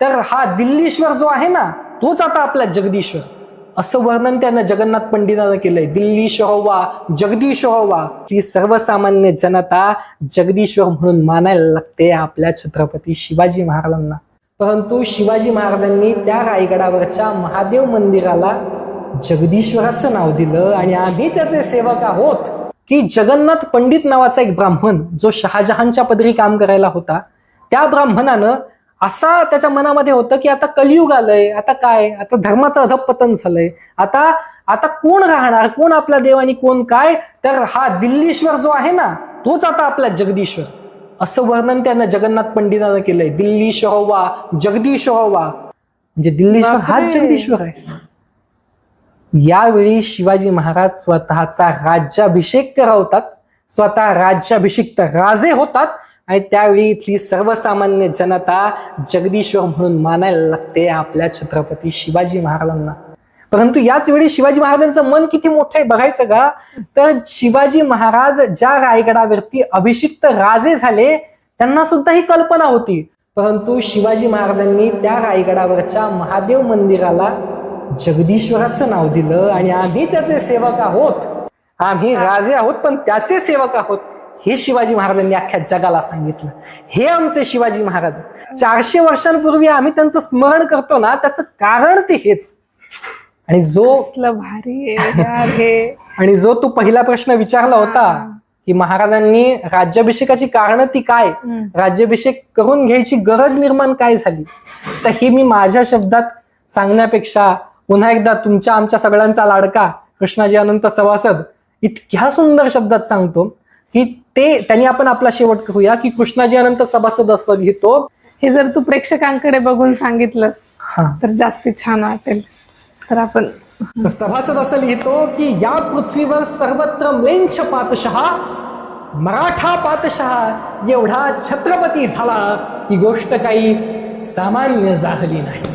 तर हा दिल्लीश्वर जो आहे ना तोच आता आपला जगदीश्वर, असं वर्णन त्यानं जगन्नाथ पंडितानं केलंय. दिल्लीश्वर वा जगदीश्वर वा, की सर्वसामान्य जनता जगदीश्वर म्हणून मानायला लागते आपल्या छत्रपती शिवाजी महाराजांना. परंतु शिवाजी महाराजांनी त्या रायगडावरच्या महादेव मंदिराला जगदीश्वराचं नाव दिलं आणि आम्ही त्याचे सेवक आहोत. की जगन्नाथ पंडित नावाचा एक ब्राह्मण जो शहाजहानच्या पदरी काम करायला होता, त्या ब्राह्मणानं असा त्याच्या मनामध्ये होतं की आता कलियुग आलंय, आता काय, आता धर्माचं अधःपतन झालंय, आता आता कोण राहणार, कोण आपला देव आणि कोण काय, तर हा दिल्लीश्वर जो आहे ना तोच आता आपला जगदीश्वर, असं वर्णन त्यानं जगन्नाथ पंडितानं केलंय. दिल्लीश्वर वा जगदीश्वर वा, म्हणजे दिल्लीश्वर हाच जगदीश्वर आहे. यावेळी शिवाजी महाराज स्वतःचा राज्याभिषेक करवतात, स्वतः राज्याभिषिक्त राजे होतात आणि त्यावेळी इथली सर्वसामान्य जनता जगदीश्वर म्हणून मानायला लागते आपल्या छत्रपती शिवाजी महाराजांना. परंतु याच वेळी शिवाजी महाराजांचं मन किती मोठं आहे बघायचं का, तर शिवाजी महाराज ज्या रायगडावरती अभिषिक्त राजे झाले त्यांना सुद्धा ही कल्पना होती, परंतु शिवाजी महाराजांनी त्या रायगडावरच्या महादेव मंदिराला जगदीश्वराचं नाव दिलं आणि आम्ही त्याचे सेवक आहोत, आम्ही राजे आहोत पण त्याचे सेवक आहोत, हे शिवाजी महाराजांनी अख्ख्या जगाला सांगितलं. हे आमचे शिवाजी महाराज. 400 वर्षांपूर्वी आम्ही त्यांचं स्मरण करतो ना, त्याचं कारण ते हेच. आणि भारी आहे आणि जो तू पहिला प्रश्न विचारला होता की महाराजांनी राज्याभिषेकाची कारण ती काय, राज्याभिषेक करून घ्यायची गरज निर्माण काय झाली, तर हे मी माझ्या शब्दात सांगण्यापेक्षा पुन्हा एकदा तुमच्या आमच्या सगळ्यांचा लाडका कृष्णाजी अनंत सभासद इतक्या सुंदर शब्दात सांगतो की त्यांनी आपण आपला शेवट करूया की कृष्णाजी अनंत सभासद असं लिहितो. हे जर तू प्रेक्षकांकडे बघून सांगितलंस तर जास्ती छान वाटेल. तर आपण सभासद असं लिहितो की या पृथ्वीवर सर्वत्र म्लेच्छ पातशहा, मराठा पातशहा एवढा छत्रपती झाला, ही गोष्ट काही सामान्य झाली नाही.